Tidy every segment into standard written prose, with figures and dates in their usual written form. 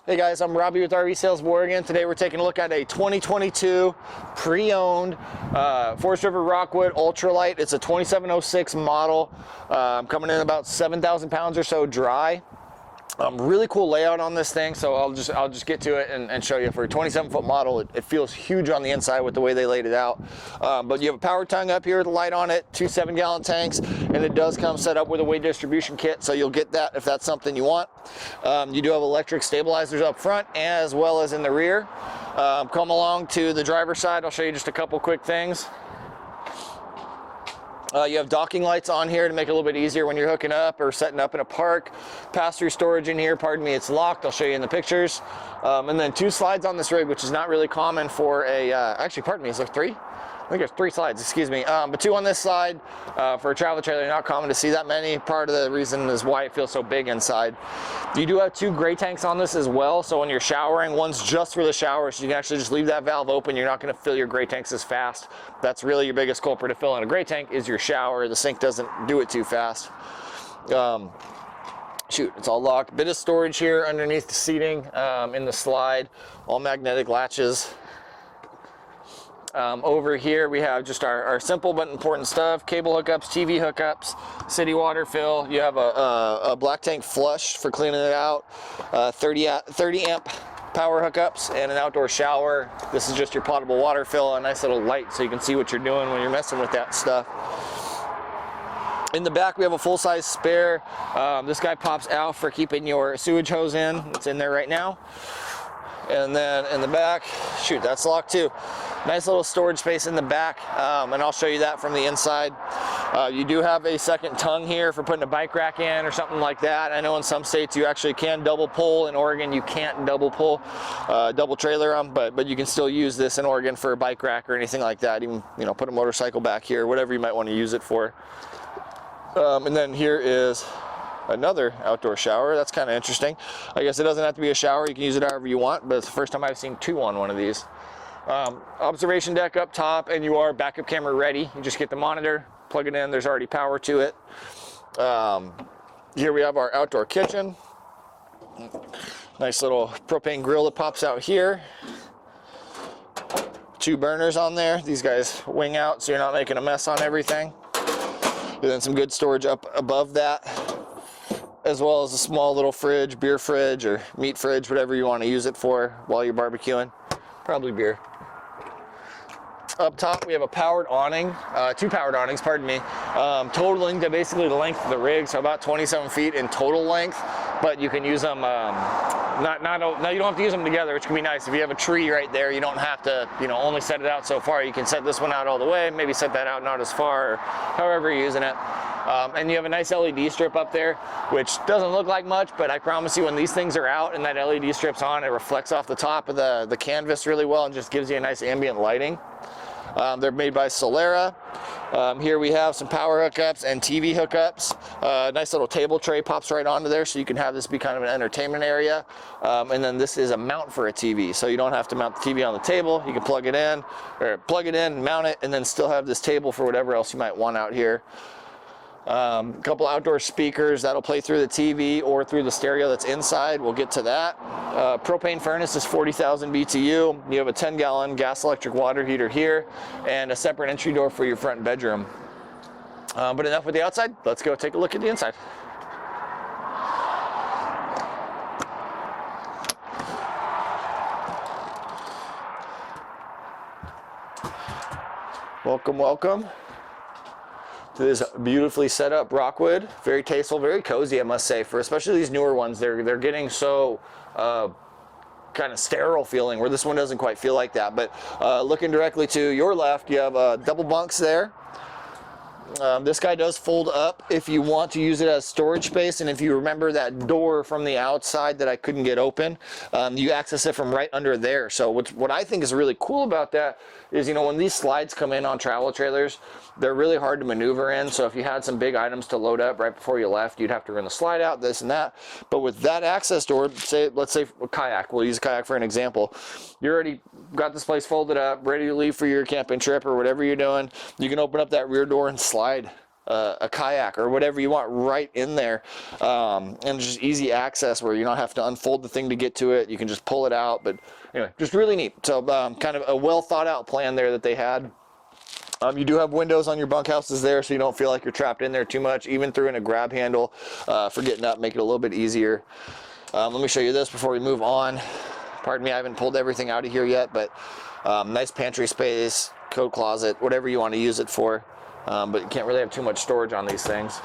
Hey guys, I'm Robbie with RV Sales of Oregon. Today we're taking a look at a 2022 pre-owned Forest River Rockwood Ultralite. It's a 2706 model, coming in about 7,000 pounds or so dry. Really cool layout on this thing, so I'll just get to it and show you. For a 27-foot model, it feels huge on the inside with the way they laid it out. But you have a power tongue up here with a light on it, 2 7-gallon tanks, and it does come set up with a weight distribution kit, so you'll get that if that's something you want. You do have electric stabilizers up front as well as in the rear. Come along to the driver's side, I'll show you just a couple quick things. You have docking lights on here to make it a little bit easier when you're hooking up or setting up in a park. Pass-through storage in here, pardon me, it's locked. I'll show you in the pictures. And then 2 slides on this rig, which is not really common for a, actually, pardon me, is there 3? I think there's 3 slides, excuse me. But 2 on this side. For a travel trailer, not common to see that many. Part of the reason is why it feels so big inside. You do have 2 gray tanks on this as well, so when you're showering, one's just for the shower, so you can actually just leave that valve open. You're not going to fill your gray tanks as fast. That's really your biggest culprit to fill in a gray tank is your shower. The sink doesn't do it too fast. Shoot, it's all locked. Bit of storage here underneath the seating in the slide. All magnetic latches. Over here we have just our simple but important stuff: cable hookups, TV hookups, city water fill. You have a black tank flush for cleaning it out, 30 amp power hookups, and an outdoor shower. This is just your potable water fill, a nice little light so you can see what you're doing when you're messing with that stuff. In the back we have a full-size spare. This guy pops out for keeping your sewage hose in. It's in there right now. And then in the back, shoot, that's locked too. Nice little storage space in the back, and I'll show you that from the inside. You do have a second tongue here for putting a bike rack in or something like that. I know in some states you actually can double pull. In Oregon you can't double pull, double trailer them, but you can still use this in Oregon for a bike rack or anything like that. Even, you know, put a motorcycle back here, whatever you might want to use it for. And then here is another outdoor shower. That's kind of interesting. I guess it doesn't have to be a shower. You can use it however you want, but it's the first time I've seen 2 on one of these. Observation deck up top, and you are backup camera ready. You just get the monitor, plug it in, there's already power to it. Here we have our outdoor kitchen. Nice little propane grill that pops out here. 2 burners on there. These guys wing out so you're not making a mess on everything. And then some good storage up above that, as well as a small little fridge, beer fridge or meat fridge, whatever you want to use it for while you're barbecuing. Probably beer. Up top we have a powered awning, 2 powered awnings, pardon me, totaling to basically the length of the rig, so about 27 feet in total length, but you can use them, now you don't have to use them together, which can be nice. If you have a tree right there, you don't have to, you know, only set it out so far. You can set this one out all the way, maybe set that out not as far, or however you're using it. And you have a nice LED strip up there, which doesn't look like much, but I promise you when these things are out and that LED strip's on, it reflects off the top of the canvas really well and just gives you a nice ambient lighting. They're made by Solera. Here we have some power hookups and TV hookups. Nice little table tray pops right onto there, so you can have this be kind of an entertainment area. And then this is a mount for a TV, so you don't have to mount the TV on the table. You can plug it in, mount it, and then still have this table for whatever else you might want out here. A couple outdoor speakers that'll play through the TV or through the stereo that's inside. We'll get to that. Propane furnace is 40,000 BTU. You have a 10-gallon gas electric water heater here and a separate entry door for your front bedroom. But enough with the outside. Let's go take a look at the inside. Welcome, welcome to this beautifully set up Rockwood. Very tasteful, very cozy, I must say, for especially these newer ones. They're getting so kind of sterile feeling, where this one doesn't quite feel like that. But looking directly to your left, you have double bunks there. This guy does fold up if you want to use it as storage space, and if you remember that door from the outside that I couldn't get open, you access it from right under there. So what I think is really cool about that is, you know, when these slides come in on travel trailers, they're really hard to maneuver in. So if you had some big items to load up right before you left, you'd have to run the slide out, this and that. But with that access door, let's say a kayak, we'll use a kayak for an example. You already got this place folded up, ready to leave for your camping trip or whatever you're doing. You can open up that rear door and slide a kayak or whatever you want right in there, and just easy access where you don't have to unfold the thing to get to it. You can just pull it out. But anyway, just really neat. So kind of a well thought out plan there that they had. You do have windows on your bunkhouses there, so you don't feel like you're trapped in there too much, even through in a grab handle for getting up, make it a little bit easier. Let me show you this before we move on. Pardon me, I haven't pulled everything out of here yet, but nice pantry space, coat closet, whatever you want to use it for. But you can't really have too much storage on these things.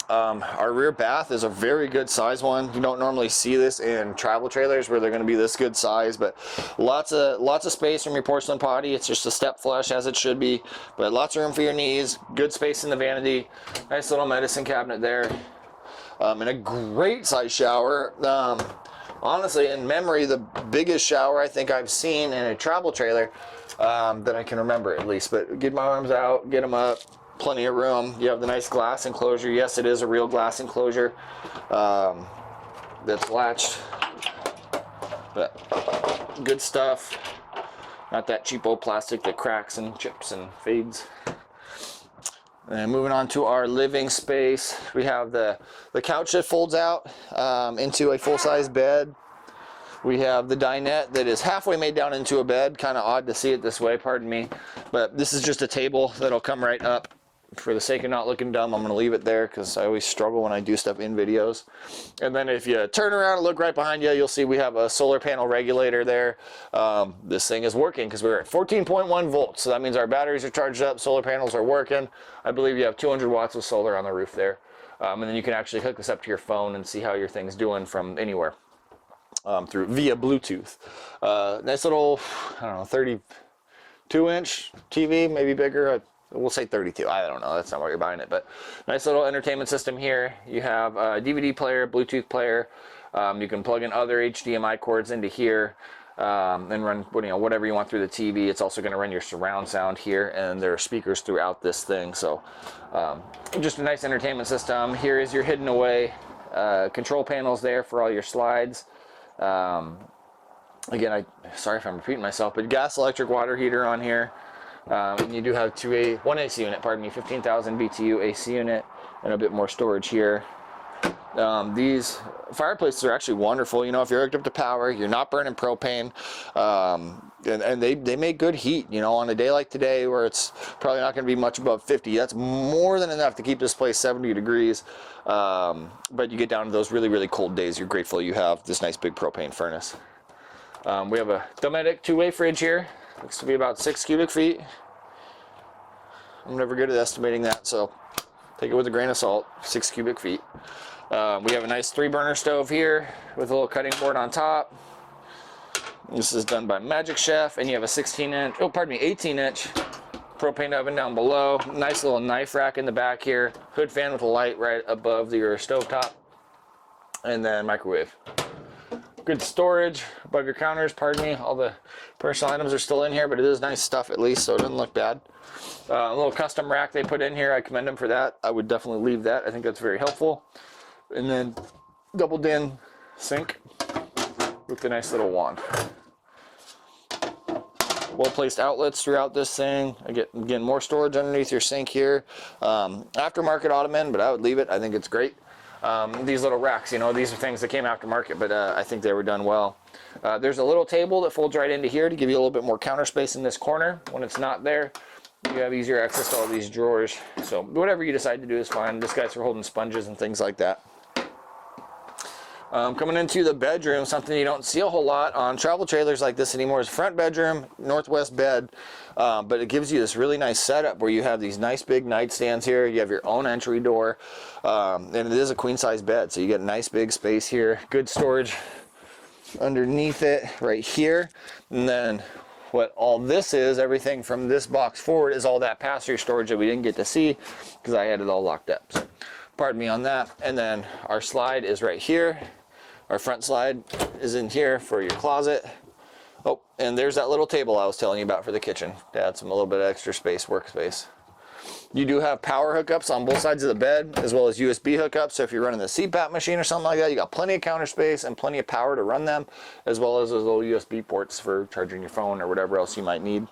Our rear bath is a very good size one. You don't normally see this in travel trailers where they're going to be this good size, but lots of space from your porcelain potty. It's just a step flush as it should be, but lots of room for your knees, good space in the vanity, nice little medicine cabinet there, and a great size shower. Honestly, in memory, the biggest shower I think I've seen in a travel trailer that I can remember at least. But get my arms out, get them up. Plenty of room. You have the nice glass enclosure. Yes, it is a real glass enclosure that's latched. But good stuff. Not that cheapo plastic that cracks and chips and fades. And moving on to our living space, we have the couch that folds out into a full-size bed. We have the dinette that is halfway made down into a bed. Kind of odd to see it this way, pardon me. But this is just a table that'll come right up. For the sake of not looking dumb, I'm going to leave it there because I always struggle when I do stuff in videos. And then if you turn around and look right behind you, you'll see we have a solar panel regulator there. This thing is working because we're at 14.1 volts. So that means our batteries are charged up, solar panels are working. I believe you have 200 watts of solar on the roof there. And then you can actually hook this up to your phone and see how your thing's doing from anywhere via Bluetooth. Nice little, I don't know, 32-inch TV, maybe bigger. We'll say 32. I don't know. That's not where you're buying it, but nice little entertainment system here. You have a DVD player, Bluetooth player. You can plug in other HDMI cords into here and run whatever you want through the TV. It's also going to run your surround sound here, and there are speakers throughout this thing. So just a nice entertainment system. Here is your hidden away control panels there for all your slides. Again, sorry if I'm repeating myself, but gas, electric, water heater on here. And you do have one AC unit, 15,000 BTU AC unit, and a bit more storage here. These fireplaces are actually wonderful. You know, if you're hooked up to power, you're not burning propane, and they make good heat. You know, on a day like today where it's probably not going to be much above 50, that's more than enough to keep this place 70 degrees. But you get down to those really, really cold days, you're grateful you have this nice big propane furnace. We have a Dometic two-way fridge here. Looks to be about 6 cubic feet. I'm never good at estimating that, so take it with a grain of salt. 6 cubic feet. We have a nice 3-burner stove here with a little cutting board on top. This is done by Magic Chef, and you have a 18-inch propane oven down below. Nice little knife rack in the back here. Hood fan with a light right above your stovetop, and then microwave. Good storage above your counters, pardon me. All the personal items are still in here, but it is nice stuff at least, so it doesn't look bad. A little custom rack they put in here. I commend them for that. I would definitely leave that. I think that's very helpful. And then doubled in sink with a nice little wand. Well-placed outlets throughout this thing. Again, more storage underneath your sink here. Aftermarket ottoman, but I would leave it. I think it's great. These little racks, you know, these are things that came aftermarket, but I think they were done well. There's a little table that folds right into here to give you a little bit more counter space in this corner. When it's not there, you have easier access to all these drawers. So whatever you decide to do is fine. This guy's for holding sponges and things like that. Coming into the bedroom, something you don't see a whole lot on travel trailers like this anymore is front bedroom, northwest bed, but it gives you this really nice setup where you have these nice big nightstands here. You have your own entry door, and it is a queen size bed, so you get nice big space here. Good storage underneath it right here, and then what all this is, everything from this box forward, is all that pass-through storage that we didn't get to see because I had it all locked up. So pardon me on that. And then our slide is right here. Our front slide is in here for your closet. Oh, and there's that little table I was telling you about for the kitchen to add a little bit of extra space, workspace. You do have power hookups on both sides of the bed, as well as USB hookups. So if you're running the CPAP machine or something like that, you got plenty of counter space and plenty of power to run them, as well as those little USB ports for charging your phone or whatever else you might need.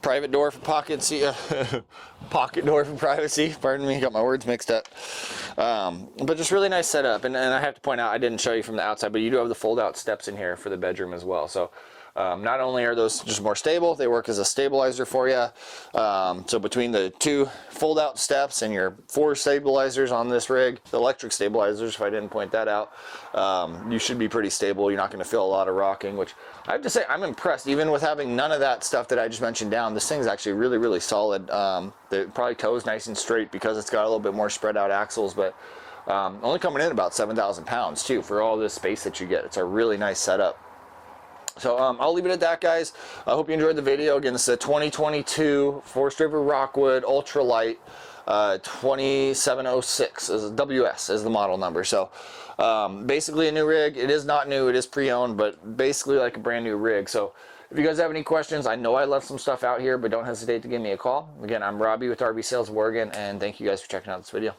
private door for pocket pocket door for privacy. Pardon me, got my words mixed up. But just really nice setup. And I have to point out, I didn't show you from the outside, but you do have the fold-out steps in here for the bedroom as well. So not only are those just more stable, they work as a stabilizer for you. So between the 2 fold-out steps and your 4 stabilizers on this rig, the electric stabilizers, if I didn't point that out, you should be pretty stable. You're not going to feel a lot of rocking, which I have to say I'm impressed. Even with having none of that stuff that I just mentioned down, this thing's actually really, really solid. The probably toes nice and straight because it's got a little bit more spread out axles, but only coming in about 7,000 pounds too for all this space that you get. It's a really nice setup. So I'll leave it at that, guys. I hope you enjoyed the video. Again, this is a 2022 Forest River Rockwood Ultralite 2706 as a WS is the model number. So basically a new rig. It is not new, it is pre-owned, but basically like a brand new rig. So if you guys have any questions, I know I left some stuff out here, but don't hesitate to give me a call. Again, I'm Robbie with RV Sales of Oregon, and thank you guys for checking out this video.